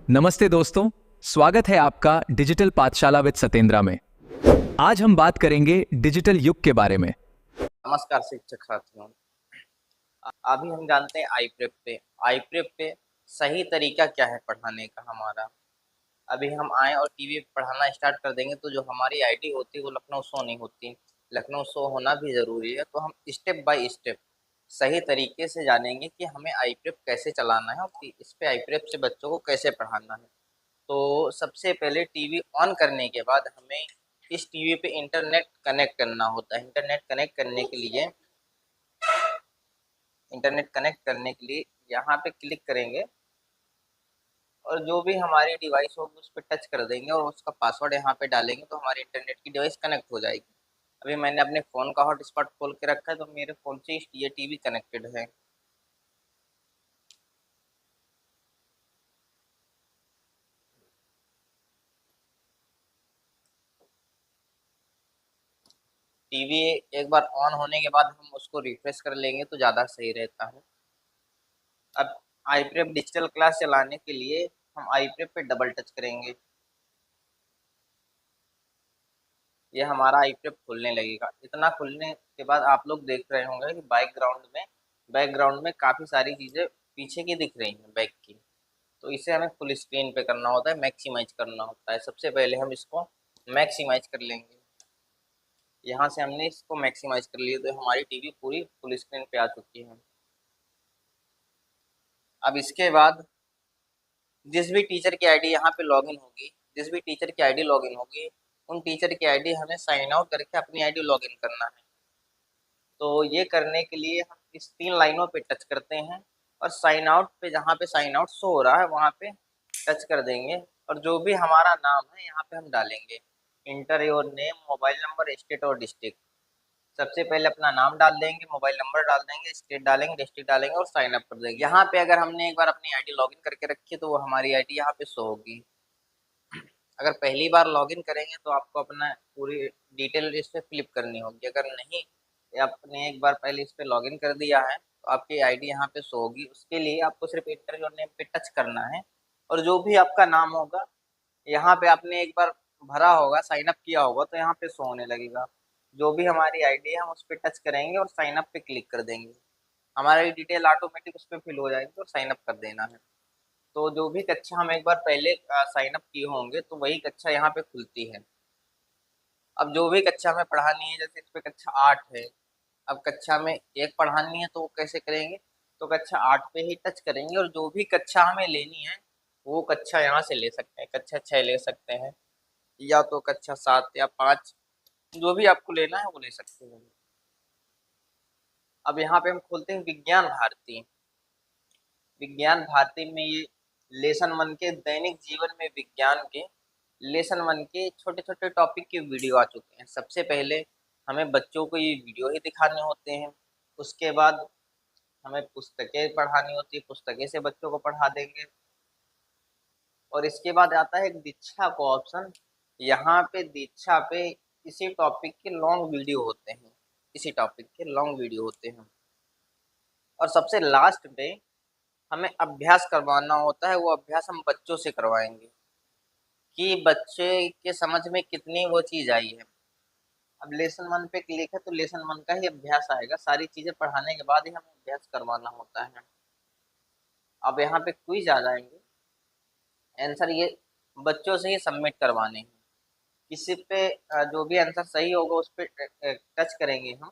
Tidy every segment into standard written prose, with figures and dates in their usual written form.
नमस्ते दोस्तों, स्वागत है आपका डिजिटल पाठशाला विद सतेंद्रा में। आज हम बात करेंगे डिजिटल युग के बारे में। नमस्कार शिक्षक साथियों। अभी हम जानते हैं आई प्रेप पे सही तरीका क्या है पढ़ाने का हमारा। अभी हम आए और टीवी पे पढ़ाना स्टार्ट कर देंगे तो जो हमारी आईडी होती है वो लखनऊ शो नहीं होती। लखनऊ शो होना भी ज़रूरी है, तो हम स्टेप बाय स्टेप सही तरीके से जानेंगे कि हमें आई प्रेप कैसे चलाना है और इस पे आई प्रेप से बच्चों को कैसे पढ़ाना है। तो सबसे पहले टीवी ऑन करने के बाद हमें इस टीवी पे इंटरनेट कनेक्ट करने के लिए यहाँ पे क्लिक करेंगे और जो भी हमारी डिवाइस होगी उस पर टच कर देंगे और उसका पासवर्ड यहाँ पे डालेंगे तो हमारी इंटरनेट की डिवाइस कनेक्ट हो जाएगी। अभी मैंने अपने फ़ोन का हॉटस्पॉट खोल के रखा है तो मेरे फ़ोन से ये टीवी कनेक्टेड है। टीवी एक बार ऑन होने के बाद हम उसको रिफ्रेश कर लेंगे तो ज़्यादा सही रहता है। अब आई प्रेप डिजिटल क्लास चलाने के लिए हम आई प्रेप पे डबल टच करेंगे। ये हमारा आई प्रेप खुलने लगेगा। इतना खुलने के बाद आप लोग देख रहे होंगे कि बैकग्राउंड में काफ़ी सारी चीज़ें पीछे की दिख रही हैं बैक की। तो इसे हमें फुल स्क्रीन पे करना होता है, मैक्सिमाइज करना होता है। सबसे पहले हम इसको मैक्सिमाइज कर लेंगे। यहाँ से हमने इसको मैक्सिमाइज कर लिया तो हमारी टीवी पूरी फुल स्क्रीन पे आ चुकी है। अब इसके बाद जिस भी टीचर की आईडी यहाँ पे लॉगिन होगी उन टीचर की आईडी हमें साइन आउट करके अपनी आईडी लॉगिन करना है। तो ये करने के लिए हम इस 3 लाइनों पे टच करते हैं और साइन आउट पे, जहाँ पे साइन आउट शो हो रहा है वहाँ पे टच कर देंगे और जो भी हमारा नाम है यहाँ पे हम डालेंगे। Inter your name, mobile number, state और डिस्ट्रिक्ट। सबसे पहले अपना नाम डाल देंगे, मोबाइल नंबर डाल देंगे, स्टेट डालेंगे, डिस्ट्रिक्ट डालेंगे और साइन अप कर देंगे। यहाँ पे अगर हमने एक बार अपनी आईडी लॉगिन करके रखी है तो वो हमारी आईडी यहाँ पे शो होगी। अगर पहली बार लॉगिन करेंगे तो आपको अपना पूरी डिटेल इस पे फिलिप करनी होगी। अगर नहीं, आपने एक बार पहले इस पे लॉगिन कर दिया है तो आपकी आईडी यहाँ पे शो होगी। उसके लिए आपको सिर्फ इंटर योर नेम पे टच करना है और जो भी आपका नाम होगा यहाँ पे आपने एक बार भरा होगा, साइन अप किया होगा तो यहाँ पे शो होने लगेगा। जो भी हमारी आईडी है हम उस पर टच करेंगे और साइन अप पे क्लिक कर देंगे। हमारी डिटेल ऑटोमेटिक उस पर फिल हो जाएगी और साइन अप कर देना है। तो जो भी कक्षा हम एक बार पहले साइन अप किए होंगे तो वही कक्षा यहाँ पे खुलती है। अब जो भी कक्षा हमें पढ़ानी है, जैसे इस पे कक्षा 8 है, अब कक्षा में 1 पढ़ानी है तो वो कैसे करेंगे, तो कक्षा 8 पे ही टच करेंगे और जो भी कक्षा हमें लेनी है वो कक्षा यहाँ से ले सकते हैं। कक्षा 6 ले सकते हैं या तो कक्षा 7 या 5, जो भी आपको लेना है वो ले सकते हैं। अब यहाँ पे हम खोलते हैं विज्ञान भारती में ये लेसन 1 के दैनिक जीवन में विज्ञान के लेसन 1 के छोटे छोटे टॉपिक के वीडियो आ चुके हैं। सबसे पहले हमें बच्चों को ये वीडियो ही दिखाने होते हैं। उसके बाद हमें पुस्तकें पढ़ानी होती है, पुस्तकें से बच्चों को पढ़ा देंगे। और इसके बाद आता है एक दीक्षा का ऑप्शन। यहाँ पे दीक्षा पे इसी टॉपिक के लॉन्ग वीडियो होते हैं। और सबसे लास्ट पे हमें अभ्यास करवाना होता है। वो अभ्यास हम बच्चों से करवाएंगे कि बच्चे के समझ में कितनी वो चीज़ आई है। अब लेसन 1 पे क्लिक है तो लेसन 1 का ही अभ्यास आएगा। सारी चीज़ें पढ़ाने के बाद ही हमें अभ्यास करवाना होता है। अब यहाँ पे क्विज आ जाएंगे। आंसर ये बच्चों से ही सबमिट करवाने हैं। किसी पे जो भी आंसर सही होगा उस पे टच करेंगे हम।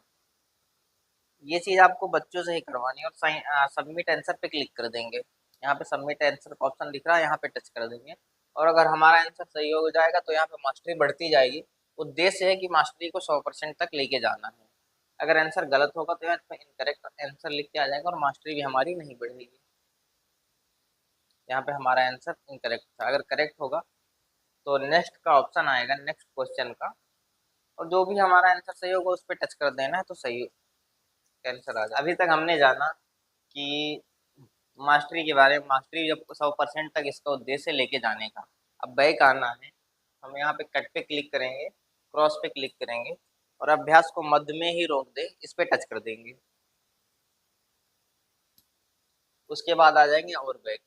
ये चीज़ आपको बच्चों से ही करवानी है और सबमिट आंसर पे क्लिक कर देंगे। यहाँ पे सबमिट आंसर का ऑप्शन दिख रहा है, यहाँ पे टच कर देंगे और अगर हमारा आंसर सही हो जाएगा तो यहाँ पे मास्टरी बढ़ती जाएगी। उद्देश्य है कि मास्टरी को 100% तक लेके जाना है। अगर आंसर गलत होगा तो यहाँ पे इनकरेक्ट आंसर लिख के आ जाएगा और मास्टरी भी हमारी नहीं बढ़ेगी। यहाँ पे हमारा आंसर इनकरेक्ट था। अगर करेक्ट होगा तो नेक्स्ट का ऑप्शन आएगा, नेक्स्ट क्वेश्चन का, और जो भी हमारा आंसर सही होगा उस पर टच कर देना है तो सही आंसर आ जाए। अभी तक हमने जाना कि मास्टरी के बारे में, मास्टरी जब 100% तक इसका उद्देश्य लेके जाने का। अब बैक आना है, हम यहाँ पे कट पे क्लिक करेंगे, क्रॉस पे क्लिक करेंगे और अभ्यास को मध्य में ही रोक दे इस पे टच कर देंगे। उसके बाद आ जाएंगे और बैक।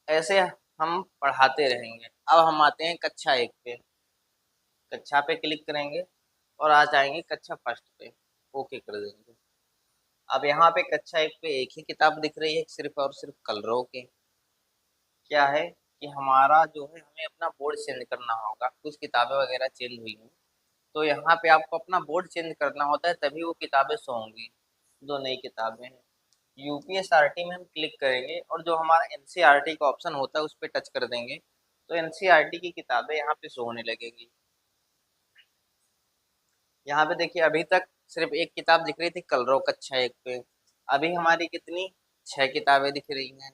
ऐसे हम पढ़ाते रहेंगे। अब हम आते हैं कक्षा 1 पे। कक्षा पे क्लिक करेंगे और आ जाएंगे कक्षा फर्स्ट पे, ओके कर देंगे। अब यहाँ पे कक्षा 1 पे एक ही किताब दिख रही है, सिर्फ और सिर्फ कलरों की। क्या है कि हमारा जो है हमें अपना बोर्ड चेंज करना होगा, कुछ किताबें वगैरह चेंज हुई हैं, तो यहाँ पे आपको अपना बोर्ड चेंज करना होता है, तभी वो किताबें शो होंगी। जो नई किताबें हैं यूपीएसआरटी में हम क्लिक करेंगे और जो हमारा एनसीईआरटी का ऑप्शन होता है उस पर टच कर देंगे, तो एनसीईआरटी की किताबें यहाँ पे शो होने लगेगी। यहाँ पे देखिए अभी तक सिर्फ एक किताब दिख रही थी कलरव कक्षा 1 पे, अभी हमारी कितनी 6 किताबें दिख रही हैं।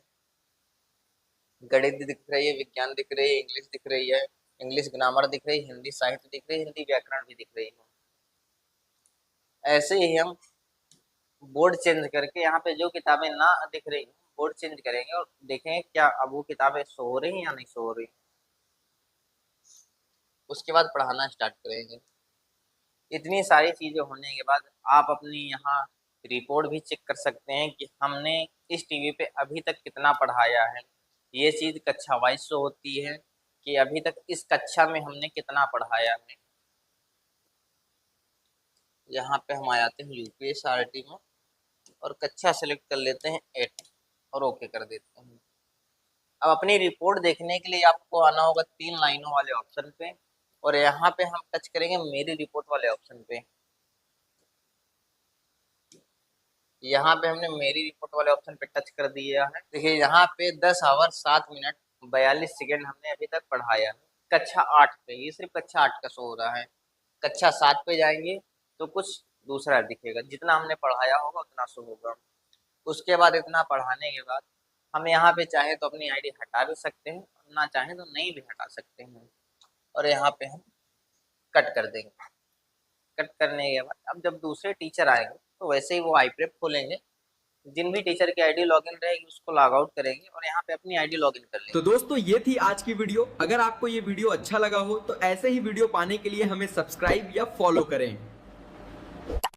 गणित दिख रही है, विज्ञान दिख रही है, इंग्लिश दिख रही है, इंग्लिश ग्रामर दिख रही है, हिंदी साहित्य दिख रही है, हिंदी व्याकरण भी दिख रही है। ऐसे ही हम बोर्ड चेंज करके यहाँ पे जो किताबें ना दिख रही हैं बोर्ड चेंज करेंगे और देखेंगे क्या अब वो किताबें शो हो रही हैं या नहीं शो हो रही। उसके बाद पढ़ाना स्टार्ट करेंगे। इतनी सारी चीजें होने के बाद आप अपनी यहाँ रिपोर्ट भी चेक कर सकते हैं कि हमने इस टीवी पे अभी तक कितना पढ़ाया है। ये चीज कक्षा वाइज शो होती है कि अभी तक इस कक्षा में हमने कितना पढ़ाया है। यहाँ पे हम आ जाते हैं यूपीएसआरटी में और कक्षा सेलेक्ट कर लेते हैं 8 और ओके कर देते हैं। अब अपनी रिपोर्ट देखने के लिए आपको आना होगा 3 लाइनों वाले ऑप्शन पे और यहाँ पे हम टच करेंगे मेरी रिपोर्ट वाले ऑप्शन पे। यहाँ पे हमने मेरी रिपोर्ट वाले ऑप्शन पे टच कर दिया है। देखिए यहाँ पे 10 आवर 7 मिनट 42 सेकेंड हमने अभी तक पढ़ाया है कक्षा 8 पे। ये सिर्फ कक्षा 8 का शो हो रहा है। कक्षा 7 पे जाएंगे तो कुछ दूसरा दिखेगा, जितना हमने पढ़ाया होगा उतना शो होगा। उसके बाद इतना पढ़ाने के बाद हम यहाँ पे चाहे तो अपनी आईडी हटा भी सकते हैं और ना चाहे तो नहीं भी हटा सकते हैं और यहाँ पे हम कट कर देंगे। कट करने के बाद अब जब दूसरे टीचर आएंगे तो वैसे ही वो आई प्रेप खोलेंगे, जिन भी टीचर की आईडी लॉगिन रहेगी उसको लॉग आउट करेंगे और यहाँ पे अपनी आईडी लॉगिन कर लेंगे। तो दोस्तों ये थी आज की वीडियो। अगर आपको ये वीडियो अच्छा लगा हो तो ऐसे ही वीडियो पाने के लिए हमें सब्सक्राइब या फॉलो करें।